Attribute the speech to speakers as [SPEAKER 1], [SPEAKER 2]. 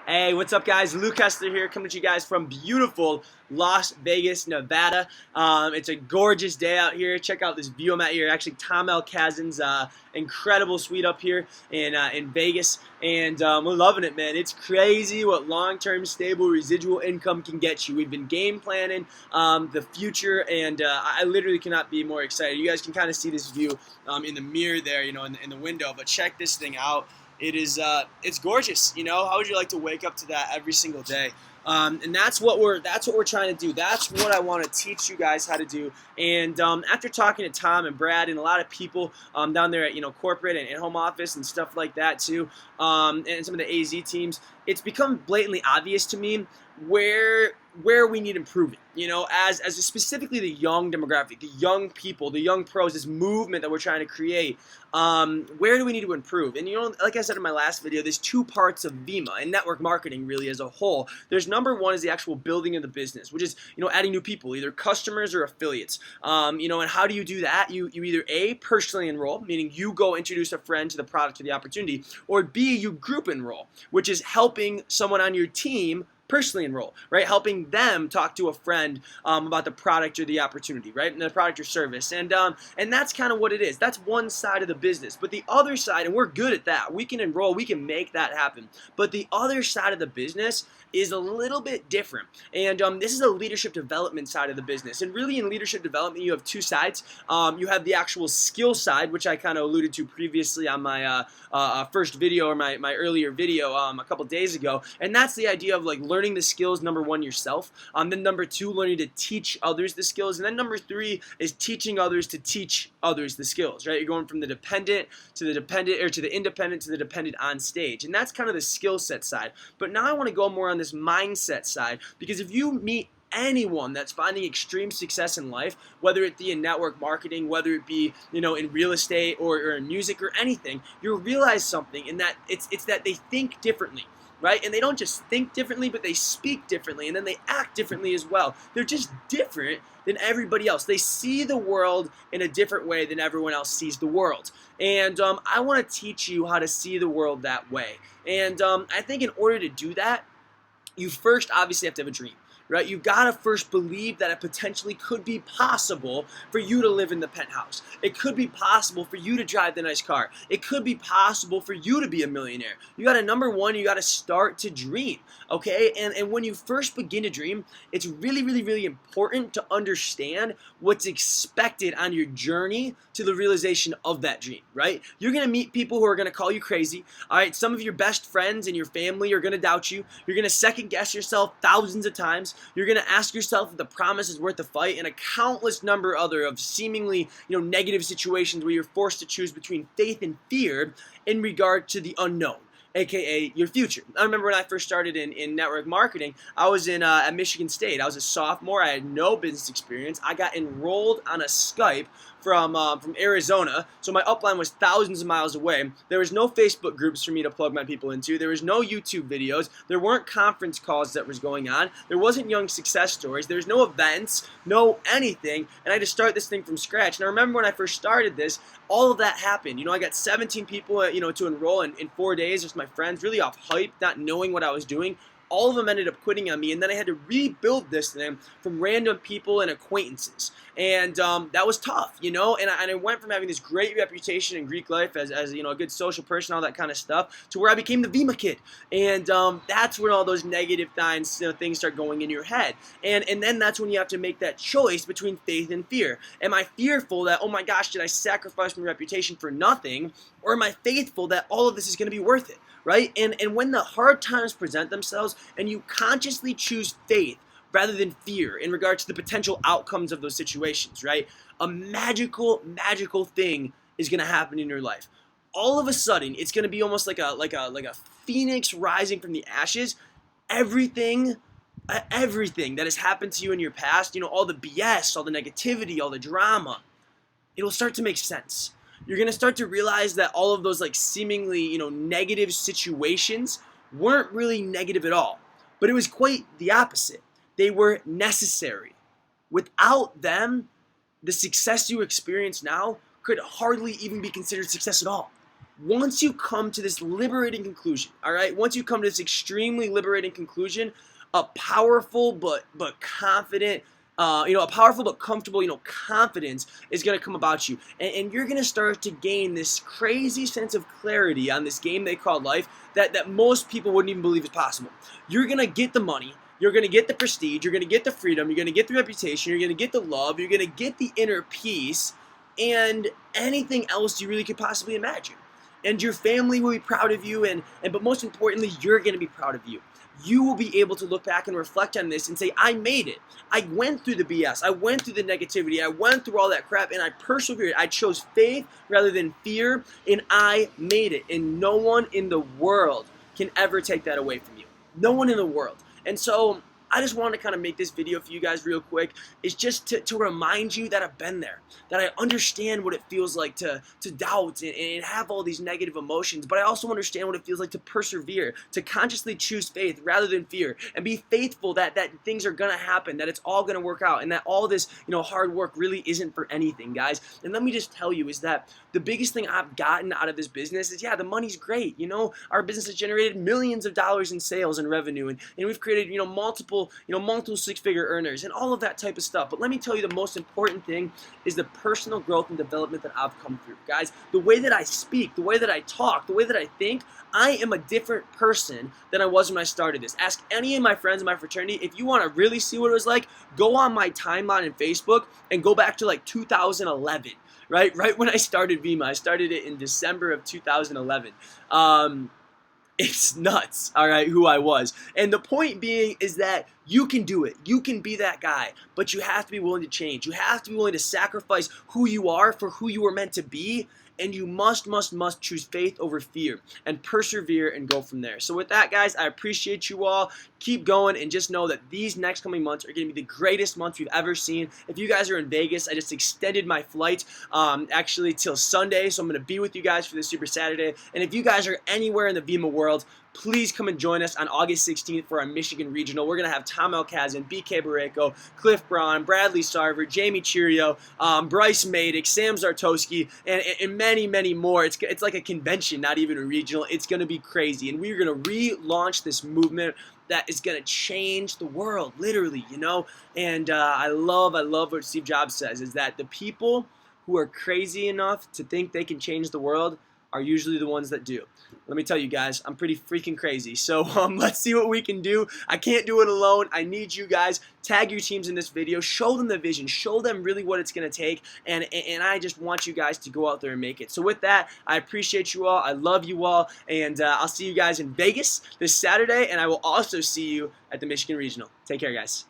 [SPEAKER 1] Hey, what's up, guys? Luke Hessler here, coming to you guys from beautiful Las Vegas, Nevada. It's a gorgeous day out here. Check out this view I'm at here. Actually, Tom L. Kazin's incredible suite up here in Vegas, and we're loving it, man. It's crazy what long-term stable residual income can get you. We've been game planning the future, and I literally cannot be more excited. You guys can kind of see this view in the mirror there, you know, in the window. But check this thing out. It's gorgeous. You know, how would you like to wake up to that every single day? And that's what we're trying to do. That's what I want to teach you guys how to do. And after talking to Tom and Brad and a lot of people down there at corporate and home office and stuff like that too, and some of the AZ teams, it's become blatantly obvious to me where we need improving. You know, as specifically the young demographic, the young people, the young pros, this movement that we're trying to create. Where do we need to improve? And like I said in my last video, there's two parts of VIMA and network marketing really as a whole. There's number one is the actual building of the business, which is adding new people, either customers or affiliates. And how do you do that? You either A, personally enroll, meaning you go introduce a friend to the product or the opportunity, or B, you group enroll, which is helping someone on your team personally enroll, right? Helping them talk to a friend about the product or the opportunity, right? And the product or service. And that's kind of what it is. That's one side of the business. But the other side, and we're good at that. We can enroll, we can make that happen. But the other side of the business is a little bit different. And this is a leadership development side of the business. And really in leadership development, you have two sides. You have the actual skill side, which I kind of alluded to previously on my first video or my earlier video a couple days ago. And that's the idea of like learning the skills, number one, yourself. Then number two, learning to teach others the skills. And then number three is teaching others to teach others the skills, right? You're going from the dependent to the dependent, or to the independent to the dependent on stage. And that's kind of the skill set side. But now I want to go more on this mindset side, because if you meet anyone that's finding extreme success in life, whether it be in network marketing, whether it be in real estate or in music or anything, you'll realize something, in that it's that they think differently. Right? And they don't just think differently, but they speak differently, and then they act differently as well. They're just different than everybody else. They see the world in a different way than everyone else sees the world. And I want to teach you how to see the world that way. And I think in order to do that, you first obviously have to have a dream. Right? You've got to first believe that it potentially could be possible for you to live in the penthouse. It could be possible for you to drive the nice car. It could be possible for you to be a millionaire. You got to, number one, you got to start to dream. Okay? And when you first begin to dream, it's really, really, really important to understand what's expected on your journey to the realization of that dream, right? You're going to meet people who are going to call you crazy. All right? Some of your best friends and your family are going to doubt you. You're going to second guess yourself thousands of times. You're going to ask yourself if the promise is worth the fight, and a countless number of seemingly negative situations where you're forced to choose between faith and fear in regard to the unknown, aka your future. I remember when I first started in network marketing, I was at Michigan State. I was a sophomore. I had no business experience. I got enrolled on a Skype from Arizona, so my upline was thousands of miles away. There was no Facebook groups for me to plug my people into. There was no YouTube videos. There weren't conference calls that was going on. There wasn't young success stories. There was no events, no anything, and I had to start this thing from scratch. And I remember when I first started this, all of that happened. I got 17 people to enroll in 4 days, just my friends, really off hype, not knowing what I was doing. All of them ended up quitting on me, and then I had to rebuild this thing from random people and acquaintances. And that was tough, and I went from having this great reputation in Greek life as a good social person, all that kind of stuff, to where I became the VIMA kid. And that's when all those negative things start going in your head. And then that's when you have to make that choice between faith and fear. Am I fearful that, oh my gosh, did I sacrifice my reputation for nothing? Or am I faithful that all of this is going to be worth it? Right? And when the hard times present themselves and you consciously choose faith rather than fear in regard to the potential outcomes of those situations, right? A magical thing is going to happen in your life. All of a sudden, it's going to be almost like a phoenix rising from the ashes. Everything that has happened to you in your past, all the BS, all the negativity, all the drama, it'll start to make sense. You're going to start to realize that all of those seemingly, negative situations weren't really negative at all. But it was quite the opposite. They were necessary. Without them, the success you experience now could hardly even be considered success at all. once you come to this liberating conclusion, all right, once you come to this extremely liberating conclusion, a powerful but confident, a powerful but comfortable, confidence is going to come about you. And you're going to start to gain this crazy sense of clarity on this game they call life that most people wouldn't even believe is possible. You're going to get the money. You're going to get the prestige. You're going to get the freedom. You're going to get the reputation. You're going to get the love. You're going to get the inner peace and anything else you really could possibly imagine. And your family will be proud of you, but most importantly, you're going to be proud of you. You will be able to look back and reflect on this and say, I made it. I went through the BS. I went through the negativity. I went through all that crap, and I persevered. I chose faith rather than fear, and I made it. And no one in the world can ever take that away from you. No one in the world. And so I just wanted to kind of make this video for you guys real quick. It's just to remind you that I've been there, that I understand what it feels like to doubt and have all these negative emotions, but I also understand what it feels like to persevere, to consciously choose faith rather than fear, and be faithful that things are going to happen, that it's all going to work out, and that all this hard work really isn't for anything, guys. And let me just tell you is that the biggest thing I've gotten out of this business is, yeah, the money's great. Our business has generated millions of dollars in sales and revenue, and we've created multiple six-figure earners and all of that type of stuff. But let me tell you, the most important thing is the personal growth and development that I've come through, guys. The way that I speak, the way that I talk, the way that I think, I am a different person than I was when I started this. Ask any of my friends in my fraternity. If you want to really see what it was like, go on my timeline in Facebook and go back to like 2011. Right when I started Vima. I started it in December of 2011. It's nuts, all right, who I was. And the point being is that you can do it. You can be that guy, but you have to be willing to change. You have to be willing to sacrifice who you are for who you were meant to be. And you must choose faith over fear and persevere and go from there. So with that, guys, I appreciate you all. Keep going, and just know that these next coming months are going to be the greatest months we've ever seen. If you guys are in Vegas, I just extended my flight actually till Sunday, so I'm going to be with you guys for the Super Saturday. And if you guys are anywhere in the Vima world, please come and join us on August 16th for our Michigan Regional. We're going to have Tom Elkazin, BK Barreco, Cliff Braun, Bradley Sarver, Jamie Cheerio, Bryce Madick, Sam Zartowski, and many more. It's like a convention, not even a regional. It's going to be crazy. And we're going to relaunch this movement that is going to change the world, literally, And I love what Steve Jobs says, is that the people who are crazy enough to think they can change the world are usually the ones that do. Let me tell you guys, I'm pretty freaking crazy. So let's see what we can do. I can't do it alone. I need you guys. Tag your teams in this video. Show them the vision. Show them really what it's going to take. And I just want you guys to go out there and make it. So with that, I appreciate you all. I love you all. And I'll see you guys in Vegas this Saturday. And I will also see you at the Michigan Regional. Take care, guys.